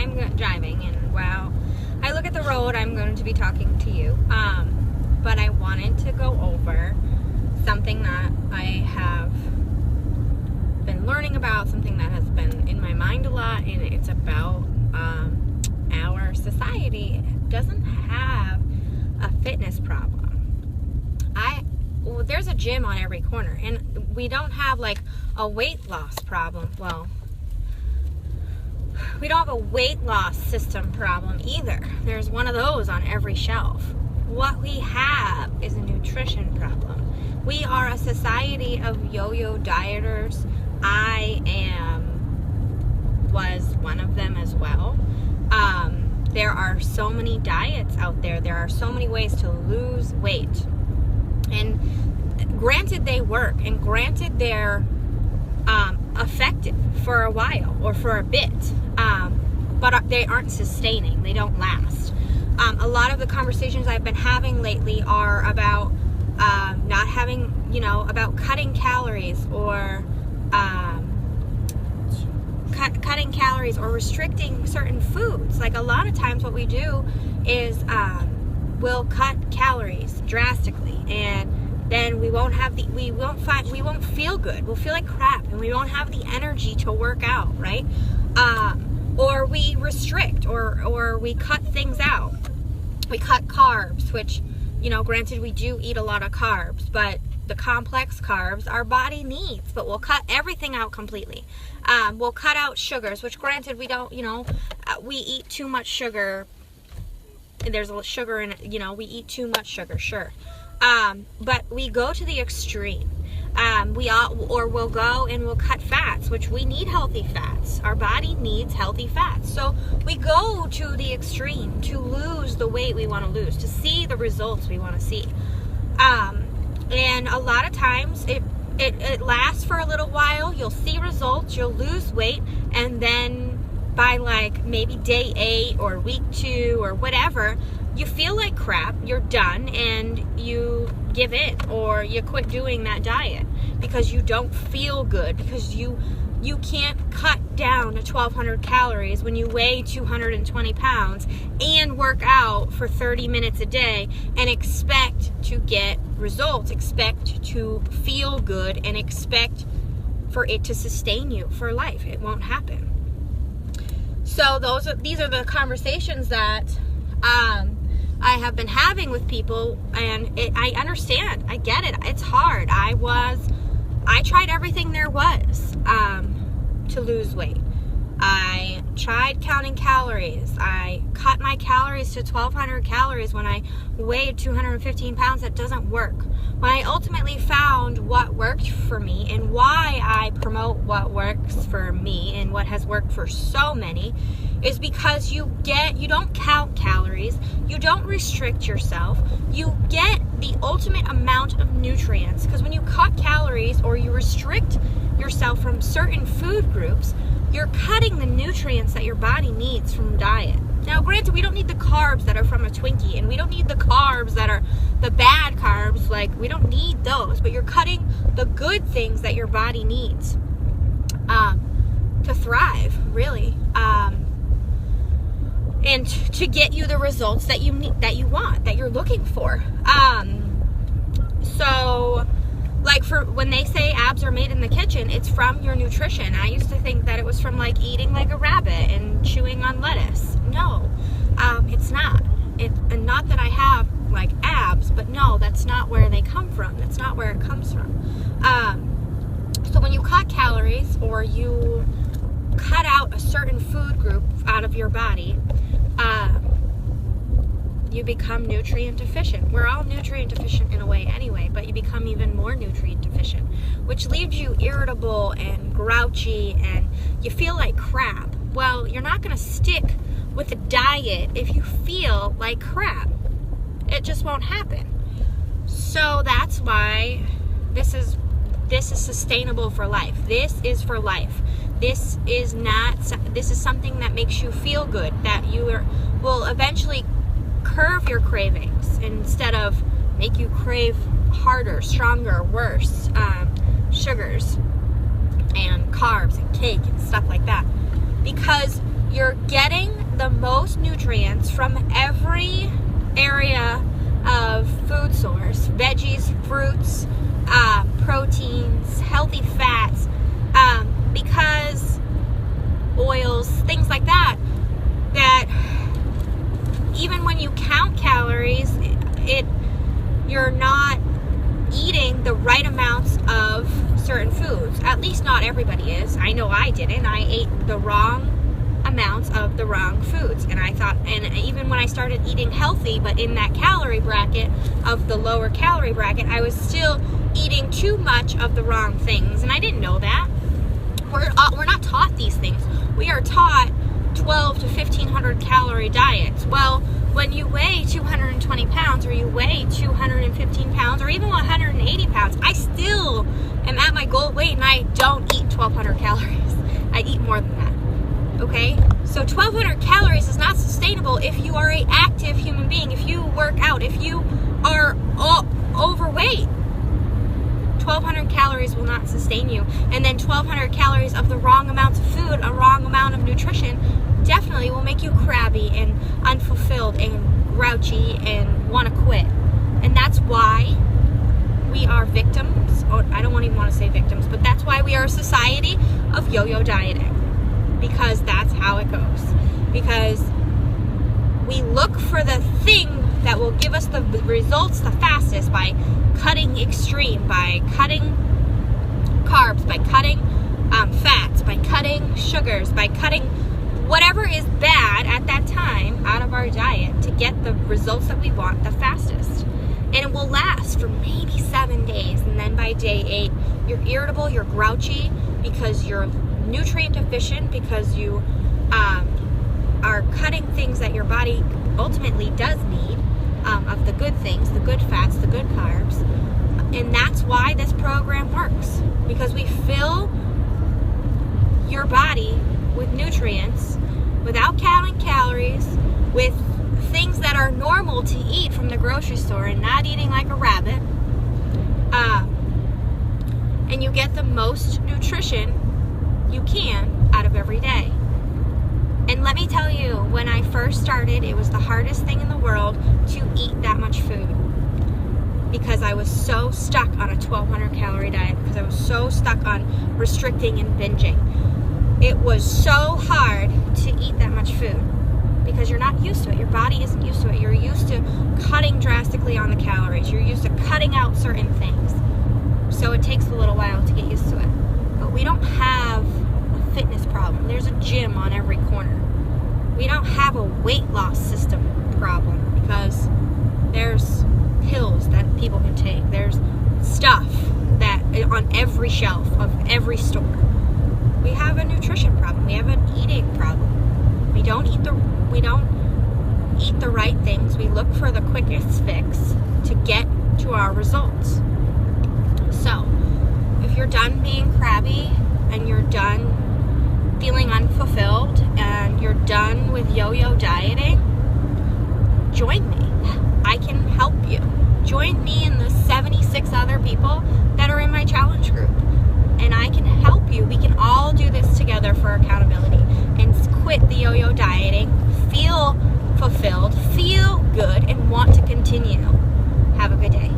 I'm driving, and while I look at the road, I'm going to be talking to you. But I wanted to go over something that I have been learning about, something that has been in my mind a lot, and it's about our society doesn't have a fitness problem. There's a gym on every corner, and we don't have like a weight loss problem. Well, we don't have a weight loss system problem either. There's one of those on every shelf. What we have is a nutrition problem. We are a society of yo-yo dieters. I was one of them as well. There are so many diets out there. There are so many ways to lose weight. And granted, they work, and granted, they're effective for a while or for a bit, but they aren't sustaining. They don't last. A lot of the conversations I've been having lately are about not having, about cutting calories or cutting calories or restricting certain foods. Like, a lot of times what we do is we'll cut calories drastically, and then we won't feel good. We'll feel like crap, and we won't have the energy to work out, right? Or we restrict, or we cut things out. We cut carbs, which, granted, we do eat a lot of carbs, but the complex carbs our body needs, but we'll cut everything out completely. We'll cut out sugars, which, granted, we don't, we eat too much sugar. There's a sugar in it, we eat too much sugar, sure. But we go to the extreme. We'll go and we'll cut fats, which we need healthy fats. Our body needs healthy fats. So we go to the extreme to lose the weight we want to lose, to see the results we want to see. And a lot of times it lasts for a little while. You'll see results, you'll lose weight, and then by like maybe day 8 or week 2 or whatever, you feel like crap, you're done, and you give in, or you quit doing that diet because you don't feel good, because you can't cut down to 1,200 calories when you weigh 220 pounds and work out for 30 minutes a day and expect to get results, expect to feel good, and expect for it to sustain you for life. It won't happen. So these are the conversations that I have been having with people, and I understand. I get it. It's hard. I tried everything there was to lose weight. I tried counting calories. I cut my calories to 1,200 calories when I weighed 215 pounds. That doesn't work. When I ultimately found what worked for me and why I promote what works for me and what has worked for so many is because you don't count calories, you don't restrict yourself, you get the ultimate amount of nutrients. Because when you cut calories or you restrict yourself from certain food groups, you're cutting the nutrients that your body needs from diet. Now, granted, we don't need the carbs that are from a Twinkie, and we don't need the carbs that are the bad carbs. Like, we don't need those, but you're cutting the good things that your body needs to thrive, really, and to get you the results that you need, that you want, that you're looking for. So, like, for when they say abs are made in the kitchen, it's from your nutrition. I used to think that it was from like eating like a rabbit and chewing on lettuce. No, it's not. And not that I have like abs, but no, that's not where they come from. That's not where it comes from. So when you cut calories or you cut out a certain food group out of your body, you become nutrient deficient. We're all nutrient deficient in a way anyway, but you become even more nutrient deficient, which leaves you irritable and grouchy, and you feel like crap. Well, you're not going to stick with a diet if you feel like crap. It just won't happen. So that's why this is sustainable for life. This is for life. This is something that makes you feel good, that you will eventually curve your cravings instead of make you crave harder, stronger, worse sugars and carbs and cake and stuff like that, because you're getting the most nutrients from every area of food source: veggies, fruits, proteins, healthy fats, because oils, things like that, that even when you count calories, you're not eating the right amounts of certain foods. At least not everybody is. I know I didn't. I ate the wrong amounts of the wrong foods, and I thought, and even when I started eating healthy but in that calorie bracket of the lower calorie bracket, I was still eating too much of the wrong things, and I didn't know that. We're not taught these things. We are taught 12 to 1500 calorie diets. Well, when you weigh 220 pounds, or you weigh 215 pounds, or even 180 pounds, I still am at my goal weight, and I don't eat 1200 calories. I eat more than that. Okay, so 1200 calories is not sustainable if you are an active human being, if you work out, if you are overweight. 1200 calories will not sustain you. And then 1200 calories of the wrong amounts of food, a wrong amount of nutrition, definitely will make you crabby and unfulfilled and grouchy and want to quit. And that's why we are victims. I don't even want to say victims, but that's why we are a society of yo-yo dieting. Because that's how it goes. Because we look for the thing that will give us the results the fastest by cutting extreme, by cutting carbs, by cutting fats, by cutting sugars, by cutting whatever is bad at that time out of our diet to get the results that we want the fastest. And it will last for maybe 7 days, and then by day 8, you're irritable, you're grouchy, because you're nutrient deficient, because you are cutting things that your body ultimately does need, of the good things, the good fats, the good carbs. And that's why this program works, because we fill your body with nutrients without counting calories, with things that are normal to eat from the grocery store, and not eating like a rabbit, and you get the most nutrition you can out of every day. And let me tell you, when I first started, it was the hardest thing in the world to eat that much food, because I was so stuck on a 1200 calorie diet, because I was so stuck on restricting and binging. It was so hard to eat that much food because you're not used to it. Your body isn't used to it. You're used to cutting drastically on the calories. You're used to cutting out certain things. So it takes a little while to get used to it. But we don't have a fitness problem. There's a gym on every corner. We don't have a weight loss system problem, because there's pills that people can take. There's stuff that on every shelf of every store. We have a nutrition problem. We have an eating problem. We don't eat the right things. We look for the quickest fix to get to our results. So, if you're done being crabby, and you're done feeling unfulfilled, and you're done with yo-yo dieting, join me. I can help you. Join me and the 76 other people that are in my challenge group, and I can help you. We can all do this together for accountability and quit the yo-yo dieting, feel fulfilled, feel good, and want to continue. Have a good day.